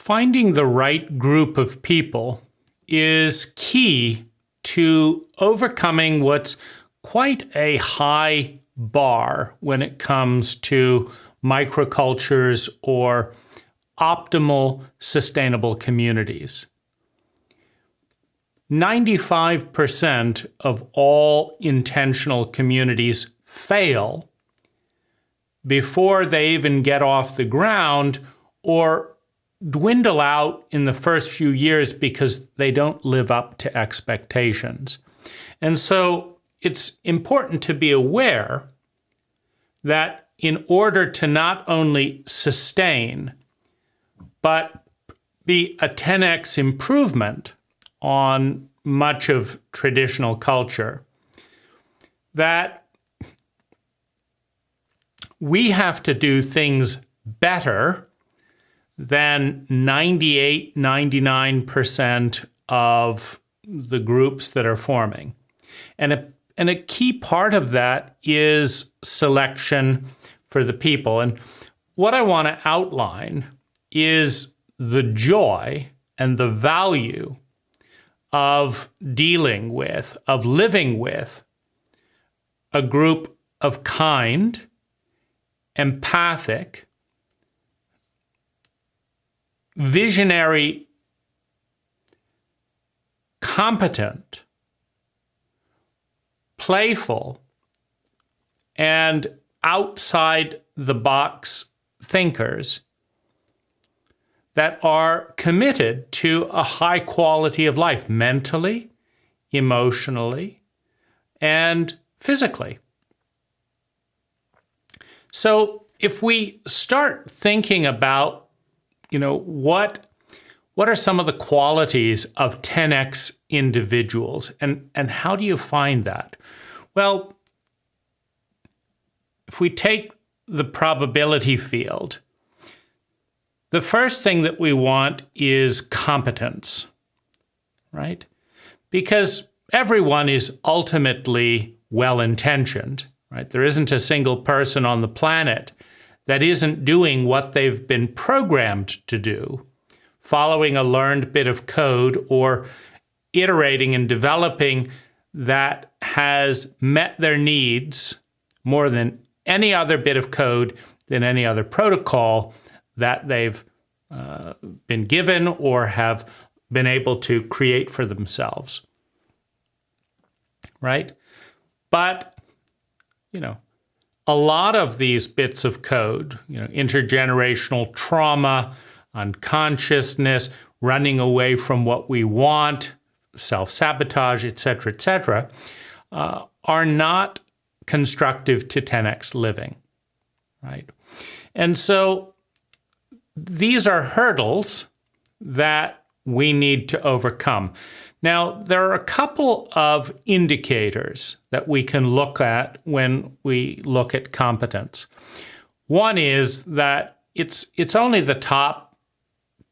Finding the right group of people is key to overcoming what's quite a high bar when it comes to microcultures or optimal sustainable communities. 95% of all intentional communities fail before they even get off the ground or dwindle out in the first few years because they don't live up to expectations. And so it's important to be aware that in order to not only sustain, but be a 10x improvement on much of traditional culture, that we have to do things better than 98, 99% of the groups that are forming. And a key part of that is selection for the people. And what I want to outline is the joy and the value of dealing with, of living with a group of kind, empathic, visionary, competent, playful, and outside the box thinkers that are committed to a high quality of life mentally, emotionally, and physically. So if we start thinking about, what are some of the qualities of 10x individuals, and how do you find that? Well, if we take the probability field, the first thing that we want is competence, right? Because everyone is ultimately well-intentioned, right? There isn't a single person on the planet that isn't doing what they've been programmed to do, following a learned bit of code or iterating and developing that has met their needs more than any other bit of code, than any other protocol that they've been given or have been able to create for themselves, right? But, a lot of these bits of code, intergenerational trauma, unconsciousness, running away from what we want, self-sabotage, et cetera, are not constructive to 10x living, right? And so these are hurdles that we need to overcome. Now, there are a couple of indicators that we can look at when we look at competence. One is that it's only the top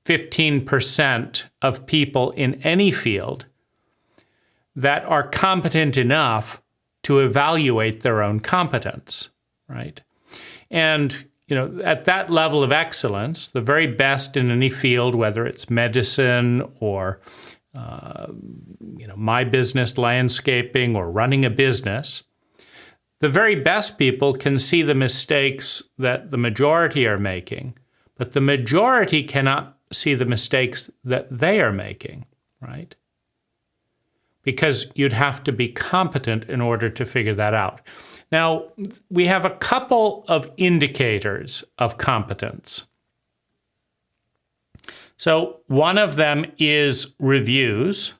15% of people in any field that are competent enough to evaluate their own competence, right? And at that level of excellence, the very best in any field, whether it's medicine or my business, landscaping, or running a business, the very best people can see the mistakes that the majority are making, but the majority cannot see the mistakes that they are making, right? Because you'd have to be competent in order to figure that out. Now, we have a couple of indicators of competence. So one of them is reviews.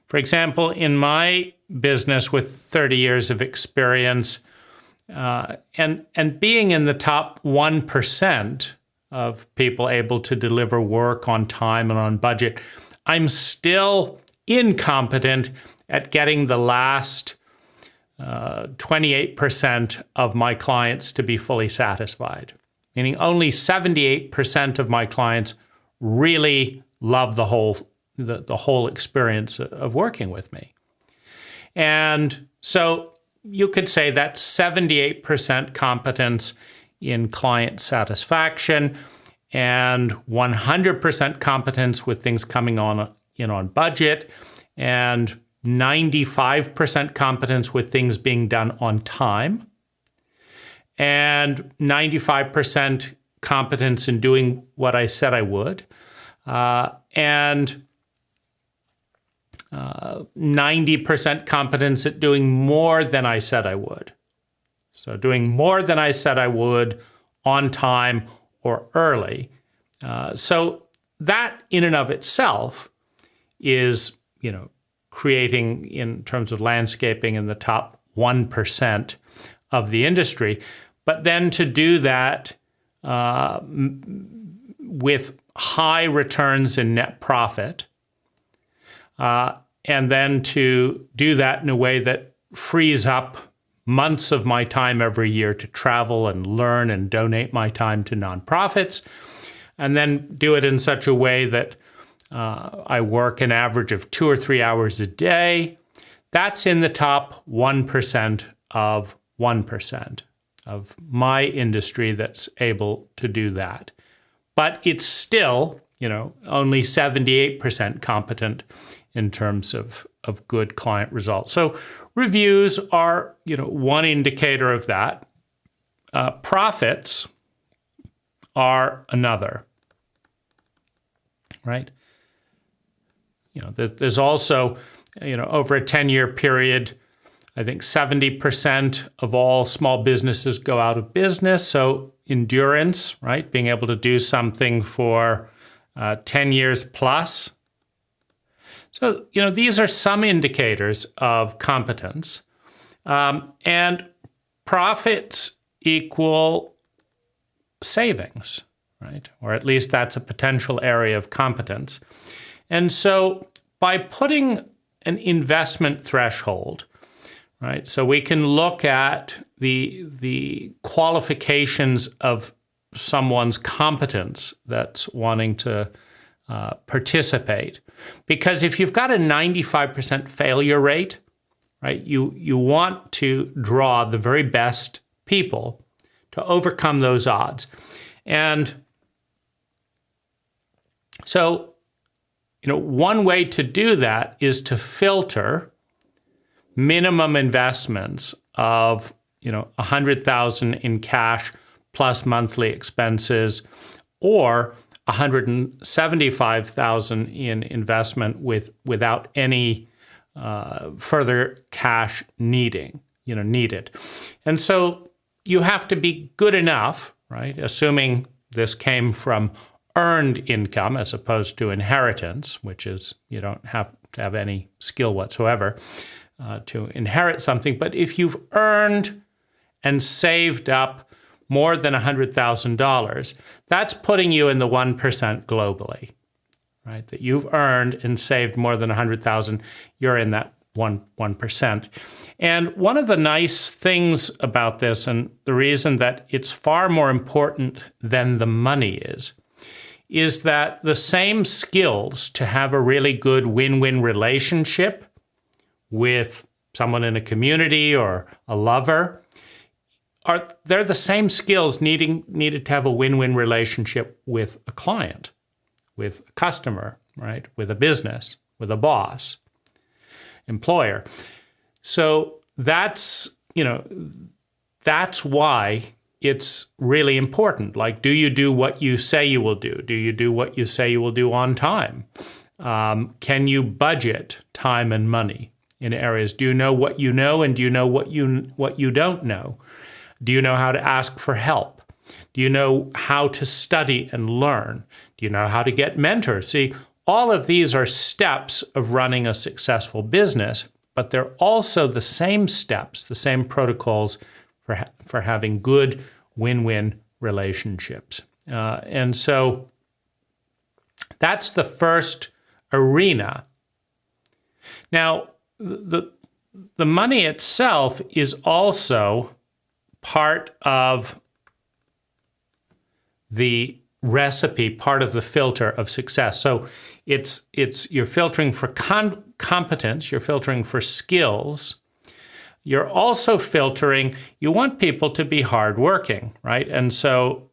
For example, in my business with 30 years of experience, and being in the top 1% of people able to deliver work on time and on budget, I'm still incompetent at getting the last 28% of my clients to be fully satisfied. Meaning only 78% of my clients really love the whole experience of working with me. And so you could say that 78% competence in client satisfaction, and 100% competence with things coming on budget, and 95% competence with things being done on time, and 95% competence in doing what I said I would, and 90% competence at doing more than I said I would. So doing more than I said I would on time or early. So that in and of itself is, creating, in terms of landscaping, in the top 1% of the industry. But then to do that with high returns in net profit, and then to do that in a way that frees up months of my time every year to travel and learn and donate my time to nonprofits, and then do it in such a way that I work an average of 2 or 3 hours a day. That's in the top 1% of 1% of my industry that's able to do that. But it's still, only 78% competent in terms of good client results. So reviews are, one indicator of that. Profits are another, right? There's also, over a 10-year period, I think 70% of all small businesses go out of business. So endurance, right? Being able to do something for 10 years plus. So, these are some indicators of competence. And profits equal savings, right? Or at least that's a potential area of competence. And so by putting an investment threshold, right? So we can look at the qualifications of someone's competence that's wanting to participate. Because if you've got a 95% failure rate, right, you want to draw the very best people to overcome those odds. And so, one way to do that is to filter minimum investments of, $100,000 in cash plus monthly expenses, or $175,000 in investment without any further cash needed. And so you have to be good enough, right? Assuming this came from earned income as opposed to inheritance, which is you don't have to have any skill whatsoever to inherit something. But if you've earned and saved up more than $100,000, that's putting you in the 1% globally, right? That you've earned and saved more than $100,000, you're in that 1%. And one of the nice things about this, and the reason that it's far more important than the money is that the same skills to have a really good win-win relationship with someone in a community or a lover, they're the same skills needed to have a win-win relationship with a client, with a customer, right? With a business, with a boss, employer. So that's why it's really important. Like, do you do what you say you will do? Do you do what you say you will do on time? Can you budget time and money in areas? Do you know what you know, and do you know what you don't know? Do you know how to ask for help? Do you know how to study and learn? Do you know how to get mentors? See, all of these are steps of running a successful business, but they're also the same steps, the same protocols for having good win-win relationships. And so that's the first arena. Now, the money itself is also part of the recipe, part of the filter of success. So you're filtering for competence, you're filtering for skills, you're also filtering, you want people to be hardworking, right? And so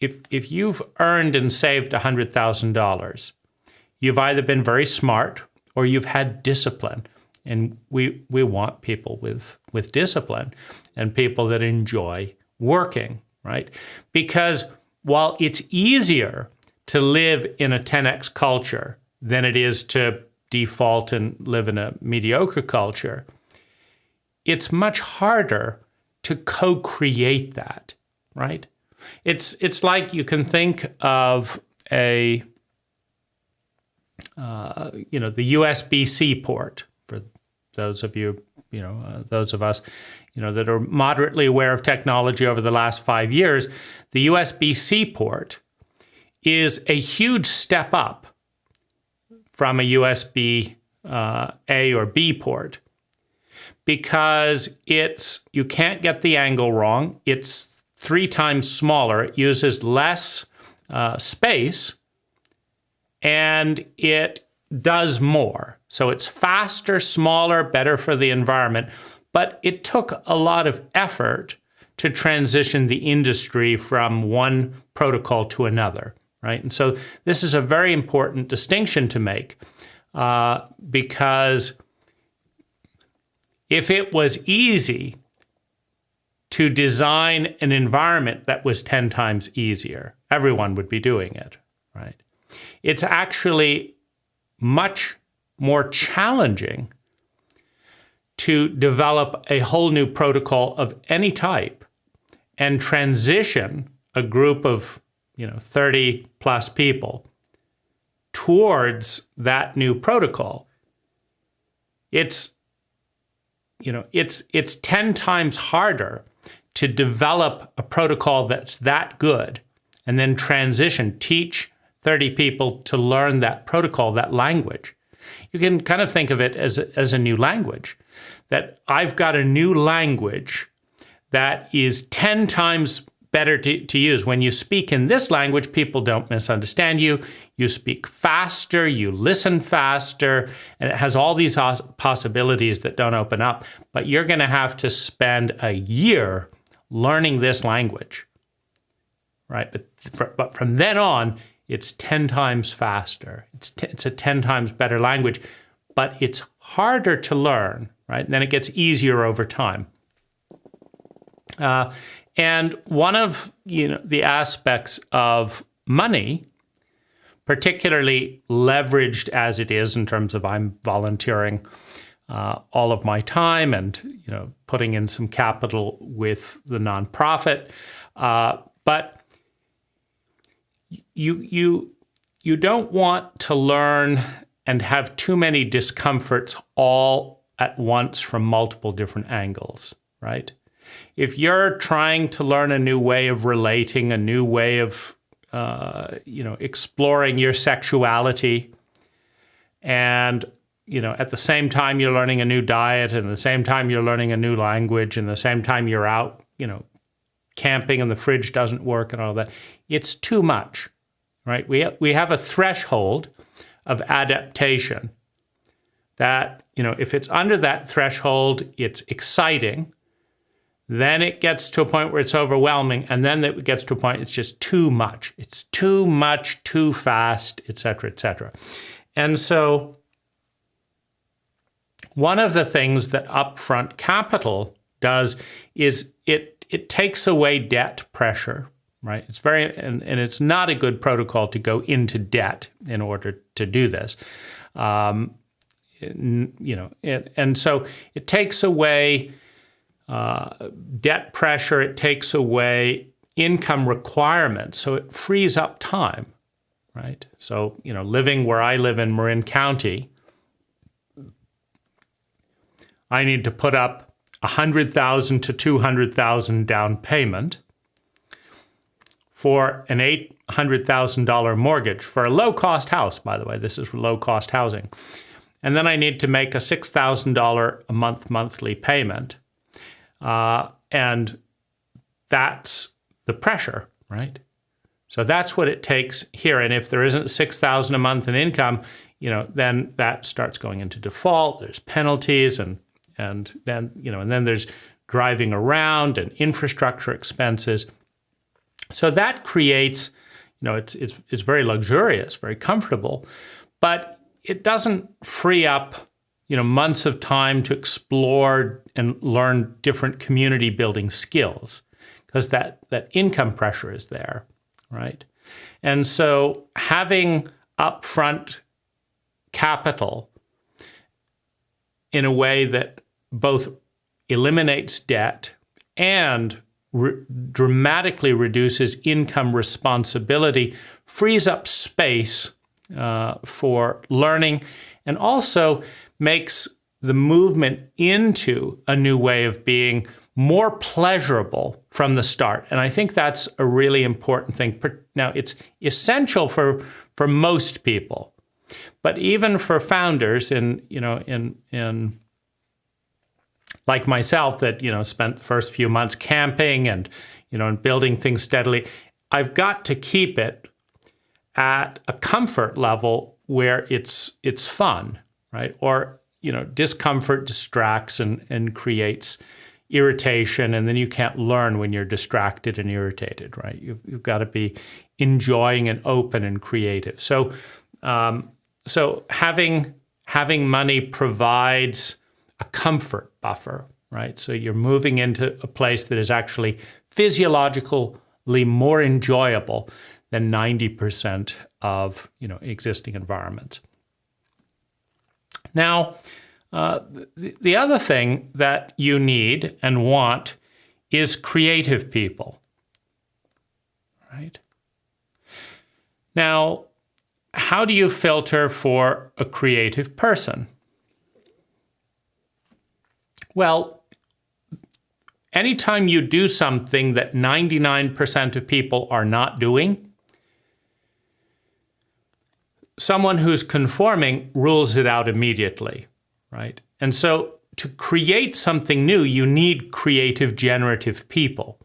if you've earned and saved $100,000, you've either been very smart or you've had discipline. And we want people with discipline and people that enjoy working, right? Because while it's easier to live in a 10x culture than it is to default and live in a mediocre culture, it's much harder to co-create that, right? It's like you can think of the USB-C port. For those of you, those of us, that are moderately aware of technology over the last 5 years, the USB-C port is a huge step up from a USB A or B port, because you can't get the angle wrong. It's 3 times smaller. It uses less space, and it does more. So it's faster, smaller, better for the environment. But it took a lot of effort to transition the industry from one protocol to another, right? And so this is a very important distinction to make, because if it was easy to design an environment that was 10 times easier, everyone would be doing it, right? It's actually much more challenging to develop a whole new protocol of any type and transition a group of 30 plus people towards that new protocol. It's 10 times harder to develop a protocol that's that good and then teach 30 people to learn that protocol, that language. You can kind of think of it as a new language, that I've got a new language that is 10 times better to use. When you speak in this language, people don't misunderstand you. You speak faster, you listen faster, and it has all these possibilities that don't open up. But you're going to have to spend a year learning this language, right? But from then on, it's 10 times faster. It's a 10 times better language, but it's harder to learn, right? And then it gets easier over time. And one of the aspects of money, particularly leveraged as it is in terms of I'm volunteering all of my time and putting in some capital with the nonprofit, but you don't want to learn and have too many discomforts all at once from multiple different angles, right? If you're trying to learn a new way of relating, a new way of exploring your sexuality, and at the same time you're learning a new diet, and at the same time you're learning a new language, and at the same time you're out, camping and the fridge doesn't work and all that, it's too much, right? We have a threshold of adaptation that, if it's under that threshold, it's exciting. Then it gets to a point where it's overwhelming, and then it gets to a point it's just too much. It's too much, too fast, et cetera, et cetera. And so one of the things that upfront capital does is it takes away debt pressure, right? It's and it's not a good protocol to go into debt in order to do this. And so it takes away debt pressure, it takes away income requirements, so it frees up time, right? So, living where I live in Marin County, I need to put up $100,000 to $200,000 down payment for an $800,000 mortgage for a low-cost house, by the way. This is low-cost housing. And then I need to make a $6,000 a monthly payment. And that's the pressure, right? So that's what it takes here. And if there isn't $6,000 a month in income, then that starts going into default. There's penalties, and and then there's driving around and infrastructure expenses. So that creates, it's very luxurious, very comfortable, but it doesn't free up, months of time to explore and learn different community building skills, because that income pressure is there, right? And so having upfront capital in a way that both eliminates debt and dramatically reduces income responsibility frees up space for learning, and also makes the movement into a new way of being more pleasurable from the start. And I think that's a really important thing. Now, it's essential for most people, but even for founders in like myself that, spent the first few months camping and, and building things steadily, I've got to keep it at a comfort level where it's fun, right? Or, discomfort distracts and creates irritation, and then you can't learn when you're distracted and irritated, right? You've got to be enjoying and open and creative. So having money provides a comfort buffer, right? So you're moving into a place that is actually physiologically more enjoyable than 90% of existing environments. Now, the other thing that you need and want is creative people, right? Now, how do you filter for a creative person? Well, anytime you do something that 99% of people are not doing, someone who's conforming rules it out immediately, right? And so to create something new, you need creative, generative people.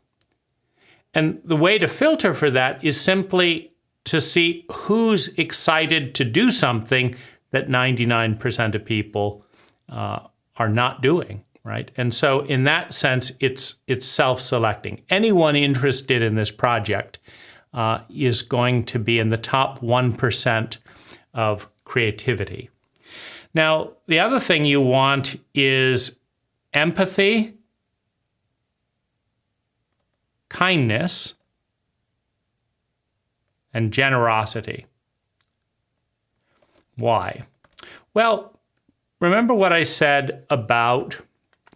And the way to filter for that is simply to see who's excited to do something that 99% of people are not doing, right? And so in that sense, it's self-selecting. Anyone interested in this project is going to be in the top 1% of creativity. Now, the other thing you want is empathy, kindness, and generosity. Why? Well, remember what I said about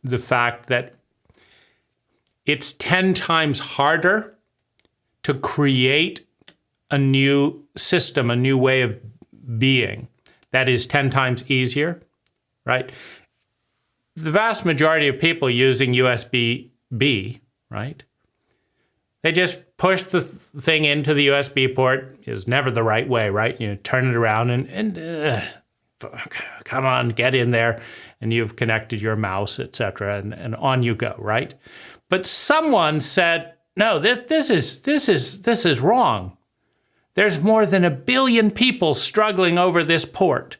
the fact that it's 10 times harder to create a new system, a new way of being. That is 10 times easier, right? The vast majority of people using USB-B, right? They just push the thing into the USB port. Is never the right way, right? You turn it around and come on, get in there, and you've connected your mouse, etc., and on you go, right? But someone said, no, this is wrong. There's more than 1 billion people struggling over this port.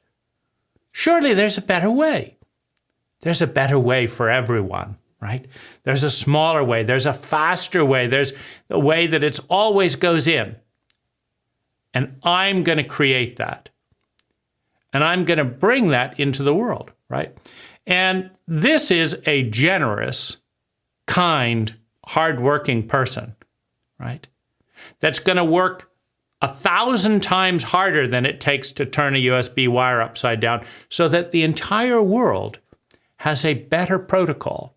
Surely there's a better way. There's a better way for everyone, right? There's a smaller way. There's a faster way. There's a way that it always goes in. And I'm going to create that. And I'm going to bring that into the world, right? And this is a generous, kind, hardworking person, right? That's going to work 1,000 times harder than it takes to turn a USB wire upside down so that the entire world has a better protocol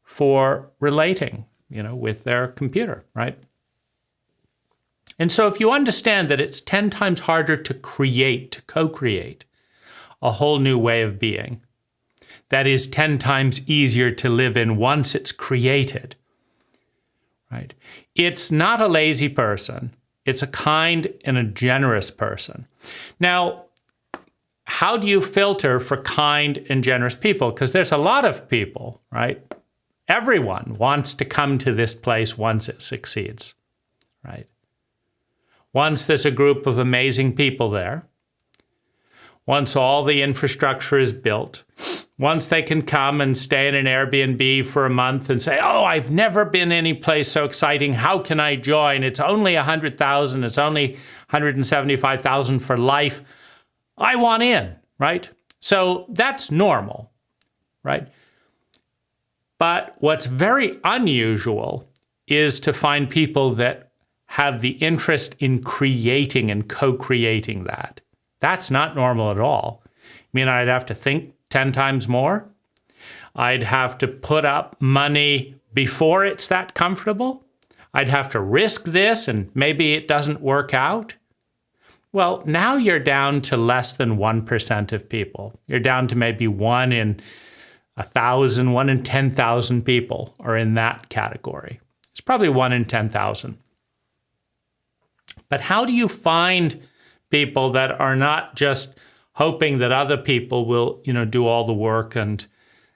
for relating, with their computer, right? And so if you understand that it's 10 times harder to create, to co-create a whole new way of being, that is 10 times easier to live in once it's created, right? It's not a lazy person. It's a kind and a generous person. Now, how do you filter for kind and generous people? Because there's a lot of people, right? Everyone wants to come to this place once it succeeds, right? Once there's a group of amazing people there, once all the infrastructure is built, once they can come and stay in an Airbnb for a month and say, oh, I've never been any place so exciting. How can I join? It's only 100,000. It's only 175,000 for life. I want in, right? So that's normal, right? But what's very unusual is to find people that have the interest in creating and co-creating that. That's not normal at all. I mean, I'd have to think 10 times more. I'd have to put up money before it's that comfortable. I'd have to risk this and maybe it doesn't work out. Well, now you're down to less than 1% of people. You're down to maybe 1 in 1,000, 1 in 10,000 people are in that category. It's probably 1 in 10,000. But how do you find people that are not just hoping that other people will, do all the work and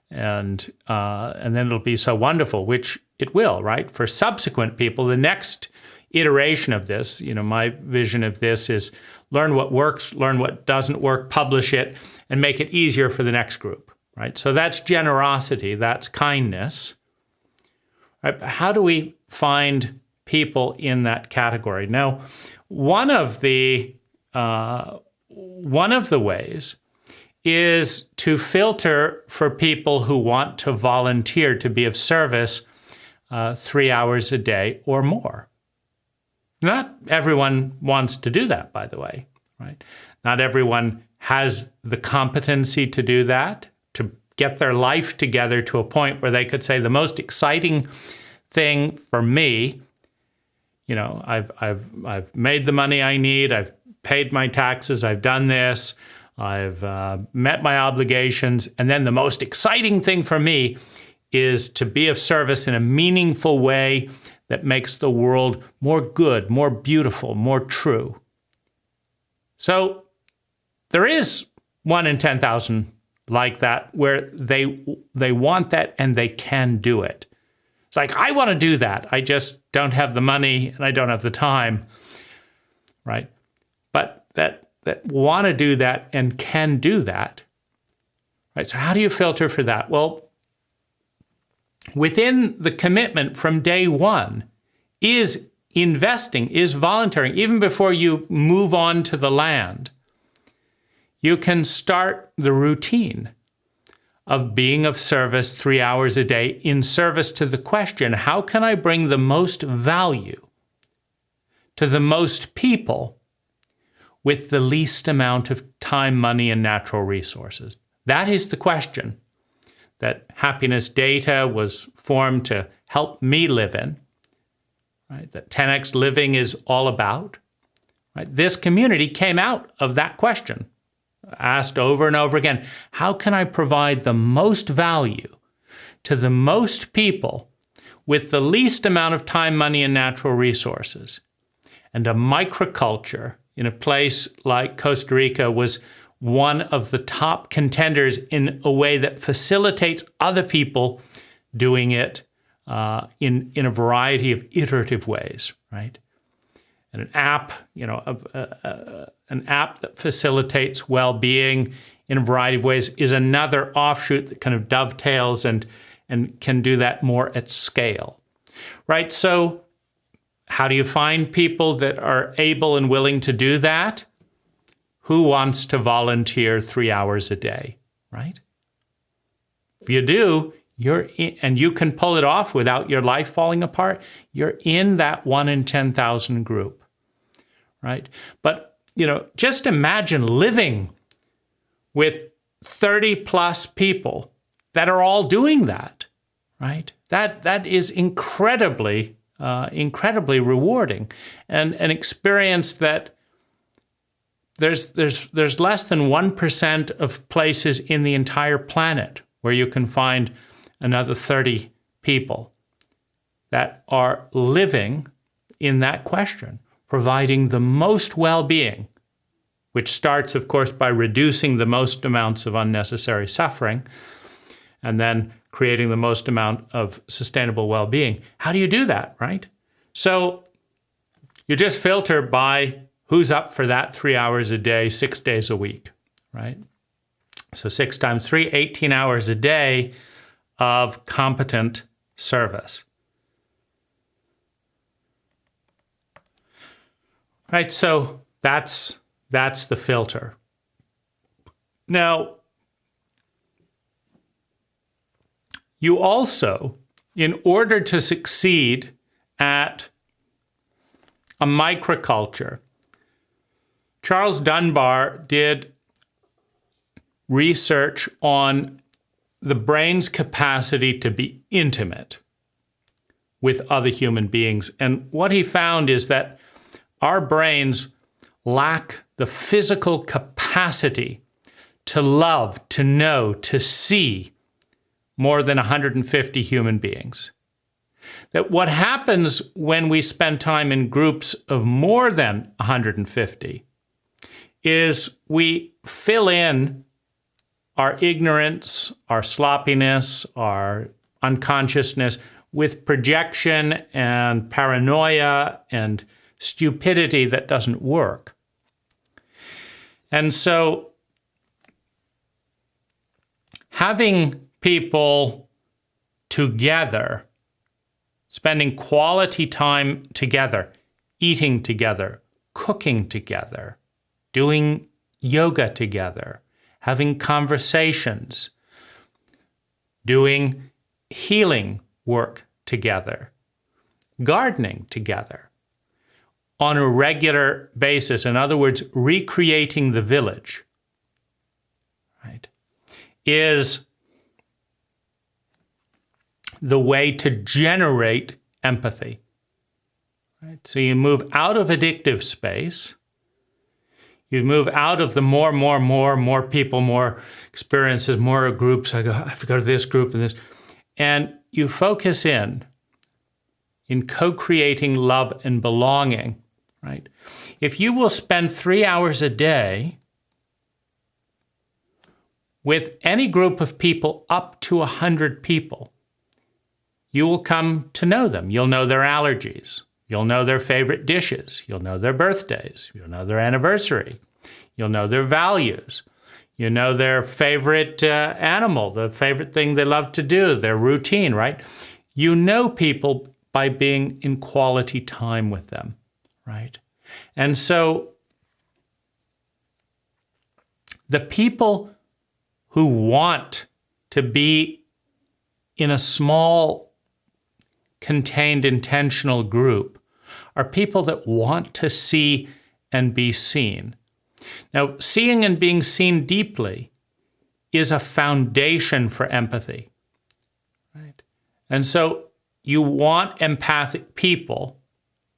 then it'll be so wonderful, which it will, right? For subsequent people, the next iteration of this, my vision of this is learn what works, learn what doesn't work, publish it, and make it easier for the next group, right? So that's generosity, that's kindness. Right? How do we find people in that category? Now, one of the ways is to filter for people who want to volunteer to be of service 3 hours a day or more. Not everyone wants to do that, by the way, right? Not everyone has the competency to do that, to get their life together to a point where they could say the most exciting thing for me, I've made the money I need, I've paid my taxes, I've done this, I've met my obligations, and then the most exciting thing for me is to be of service in a meaningful way that makes the world more good, more beautiful, more true. So there is 1 in 10,000 like that where they want that and they can do it. It's like, I want to do that. I just don't have the money and I don't have the time, right? But that want to do that and can do that, right? So how do you filter for that? Well, within the commitment from day one is investing, is volunteering, even before you move on to the land. You can start the routine of being of service 3 hours a day in service to the question, how can I bring the most value to the most people with the least amount of time, money, and natural resources? That is the question that Happiness Data was formed to help me live in, right? That 10x Living is all about. Right? This community came out of that question, asked over and over again, how can I provide the most value to the most people with the least amount of time, money, and natural resources? And a microculture in a place like Costa Rica was one of the top contenders in a way that facilitates other people doing it in a variety of iterative ways, right? And an app, an app that facilitates well-being in a variety of ways is another offshoot that kind of dovetails and can do that more at scale, right? So how do you find people that are able and willing to do that? Who wants to volunteer 3 hours a day, right? If you do, you're in, and you can pull it off without your life falling apart, you're in that 1 in 10,000 group, right? But, just imagine living with 30 plus people that are all doing that, right? That is incredibly rewarding, and an experience that there's less than 1% of places in the entire planet where you can find another 30 people that are living in that question, providing the most well-being, which starts, of course, by reducing the most amounts of unnecessary suffering, and then creating the most amount of sustainable well-being. How do you do that, right? So you just filter by who's up for that 3 hours a day, 6 days a week, right? So 6 times 3, 18 hours a day of competent service. Right, so that's the filter. Now, you also, in order to succeed at a microculture, Charles Dunbar did research on the brain's capacity to be intimate with other human beings. And what he found is that our brains lack the physical capacity to love, to know, to see more than 150 human beings. That what happens when we spend time in groups of more than 150 is we fill in our ignorance, our sloppiness, our unconsciousness with projection and paranoia and stupidity that doesn't work. And so having people together, spending quality time together, eating together, cooking together, doing yoga together, having conversations, doing healing work together, gardening together on a regular basis. In other words, recreating the village, right, is the way to generate empathy. Right? So you move out of addictive space. You move out of the more people, more experiences, more groups. I have to go to this group and this. And you focus in co-creating love and belonging, right? If you will spend 3 hours a day with any group of people up to 100 people, you will come to know them. You'll know their allergies. You'll know their favorite dishes. You'll know their birthdays. You'll know their anniversary. You'll know their values. You know their favorite animal, the favorite thing they love to do, their routine, right? You know people by being in quality time with them, right? And so the people who want to be in a small, contained, intentional group are people that want to see and be seen. Now, seeing and being seen deeply is a foundation for empathy, right? And so you want empathic people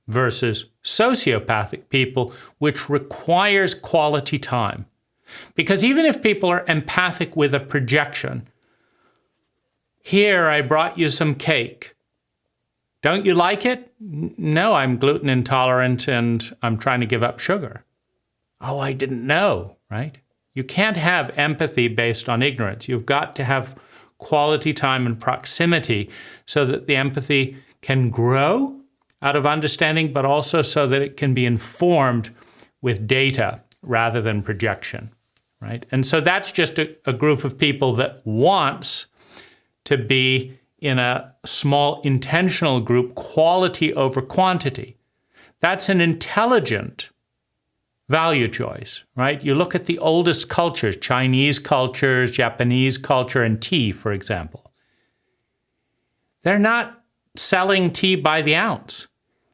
versus sociopathic people, which requires quality time. Because even if people are empathic with a projection, here, I brought you some cake. Don't you like it? No, I'm gluten intolerant and I'm trying to give up sugar. Oh, I didn't know, right? You can't have empathy based on ignorance. You've got to have quality time and proximity so that the empathy can grow out of understanding, but also so that it can be informed with data rather than projection, right? And so that's just a group of people that wants to be in a small intentional group, quality over quantity. That's an intelligent value choice, right? You look at the oldest cultures, Chinese cultures, Japanese culture, and tea, for example. They're not selling tea by the ounce.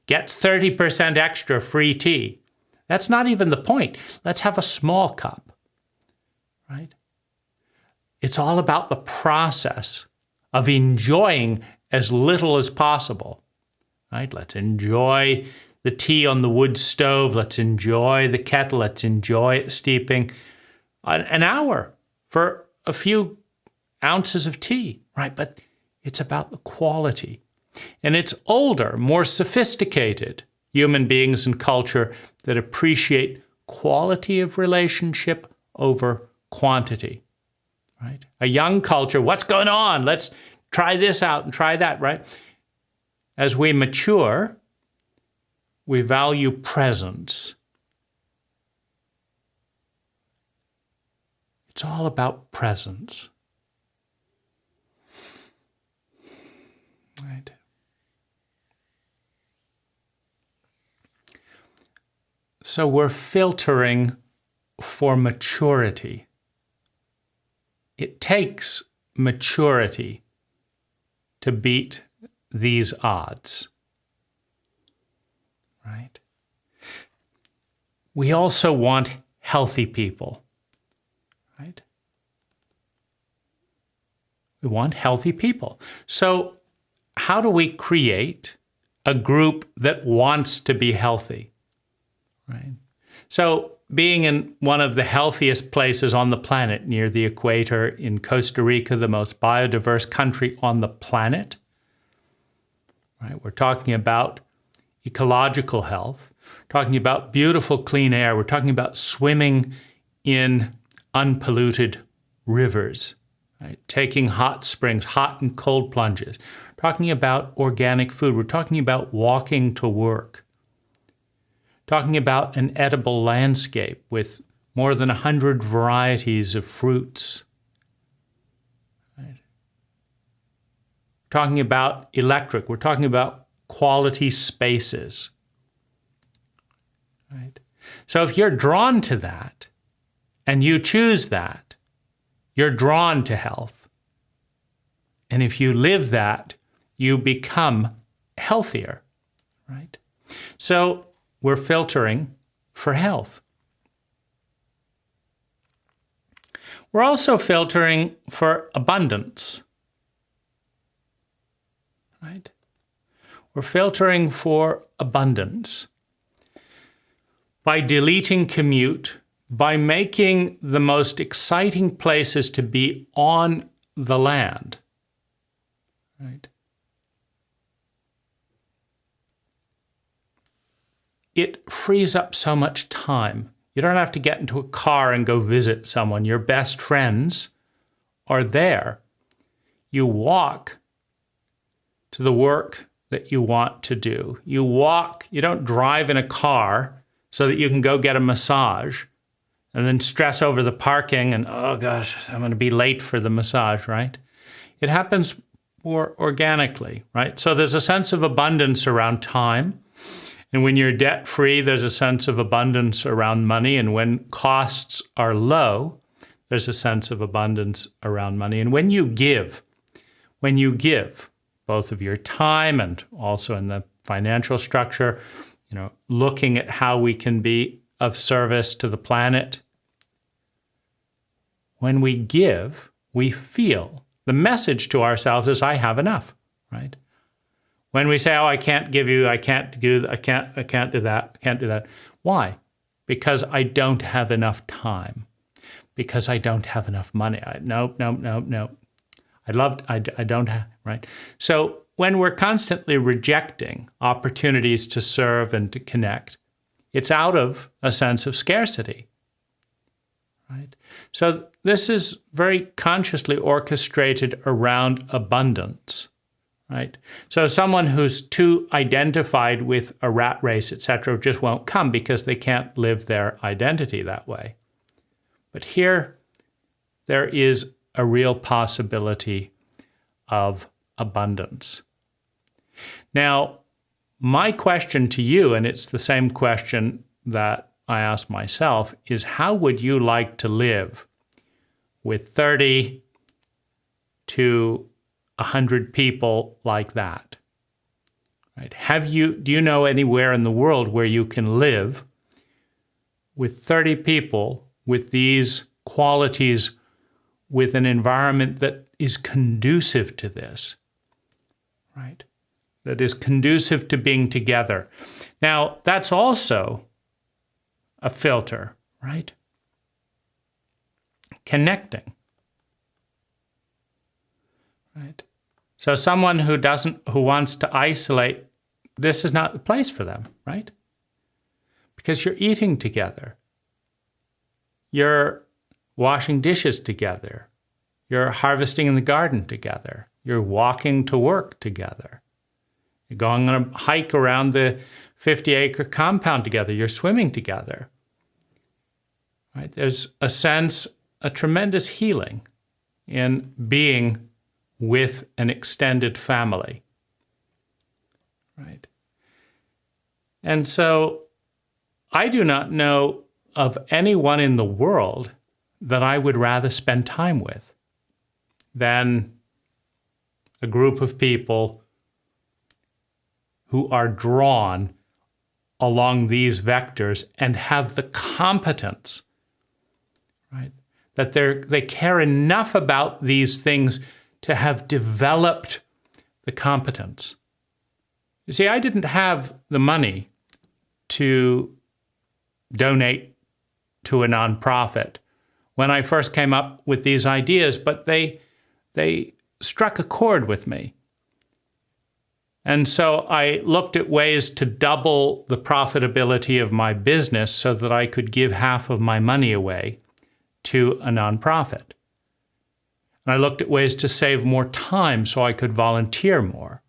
Get 30% extra free tea. That's not even the point. Let's have a small cup, right? It's all about the process of enjoying as little as possible, right? Let's enjoy the tea on the wood stove. Let's enjoy the kettle. Let's enjoy it steeping. An hour for a few ounces of tea, right? But it's about the quality. And it's older, more sophisticated human beings and culture that appreciate quality of relationship over quantity, right? A young culture, what's going on? Let's try this out and try that, right? As we mature, we value presence. It's all about presence. Right? So we're filtering for maturity. It takes maturity to beat these odds. Right? We also want healthy people. Right? We want healthy people. So how do we create a group that wants to be healthy? Right? So being in one of the healthiest places on the planet, near the equator, in Costa Rica, the most biodiverse country on the planet, right? We're talking about ecological health, talking about beautiful clean air, we're talking about swimming in unpolluted rivers, right? Taking hot springs, hot and cold plunges, talking about organic food, we're talking about walking to work, talking about an edible landscape with more than 100 varieties of fruits. Right? Talking about electric, we're talking about quality spaces. Right? So if you're drawn to that and you choose that, you're drawn to health. And if you live that, you become healthier. Right? So we're filtering for health. We're also filtering for abundance. Right? We're filtering for abundance by deleting commute, by making the most exciting places to be on the land. Right? It frees up so much time. You don't have to get into a car and go visit someone. Your best friends are there. You walk to the work that you want to do. You walk, you don't drive in a car so that you can go get a massage and then stress over the parking and, oh gosh, I'm going to be late for the massage, right? It happens more organically, right? So there's a sense of abundance around time. And when you're debt-free, there's a sense of abundance around money. And when costs are low, there's a sense of abundance around money. And when you give, both of your time and also in the financial structure, looking at how we can be of service to the planet, when we give, we feel the message to ourselves is, I have enough, right? When we say, oh, I can't give you, I can't do that. Why? Because I don't have enough time. Because I don't have enough money. No. I don't have, right? So when we're constantly rejecting opportunities to serve and to connect, it's out of a sense of scarcity, right? So this is very consciously orchestrated around abundance. Right? So someone who's too identified with a rat race, etc., just won't come because they can't live their identity that way. But here, there is a real possibility of abundance. Now, my question to you, and it's the same question that I ask myself, is how would you like to live with 30 to 100 people like that? Right? Do you know anywhere in the world where you can live with 30 people with these qualities, with an environment that is conducive to this, right? That is conducive to being together. Now, that's also a filter, right? Connecting. Right? So someone who wants to isolate, this is not the place for them, right? Because you're eating together. You're washing dishes together. You're harvesting in the garden together. You're walking to work together. You're going on a hike around the 50-acre compound together. You're swimming together. Right? There's a sense a tremendous healing in being with an extended family, right? And so I do not know of anyone in the world that I would rather spend time with than a group of people who are drawn along these vectors and have the competence, right? That they care enough about these things to have developed the competence. You see, I didn't have the money to donate to a nonprofit when I first came up with these ideas, but they struck a chord with me. And so I looked at ways to double the profitability of my business so that I could give half of my money away to a nonprofit. And I looked at ways to save more time so I could volunteer more.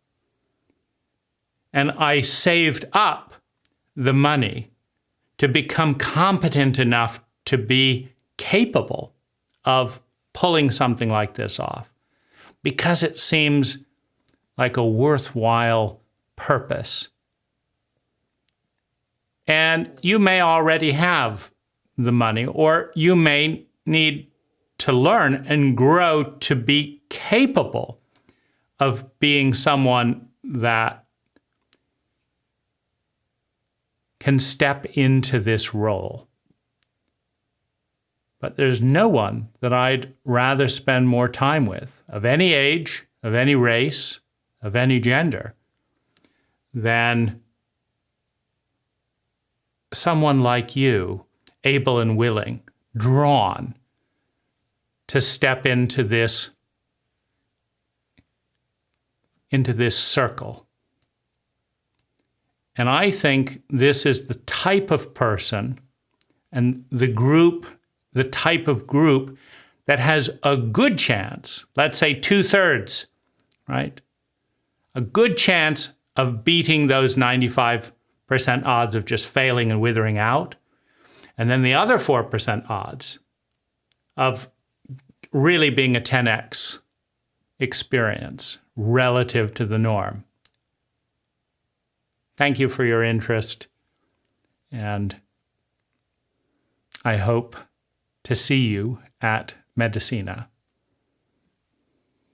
And I saved up the money to become competent enough to be capable of pulling something like this off, because it seems like a worthwhile purpose. And you may already have the money, or you may need to learn and grow to be capable of being someone that can step into this role. But there's no one that I'd rather spend more time with, of any age, of any race, of any gender, than someone like you, able and willing, drawn to step into this circle. And I think this is the type of person and the type of group that has a good chance, let's say 2/3, right? A good chance of beating those 95% odds of just failing and withering out. And then the other 4% odds of really being a 10x experience relative to the norm. Thank you for your interest, and I hope to see you at Medicina.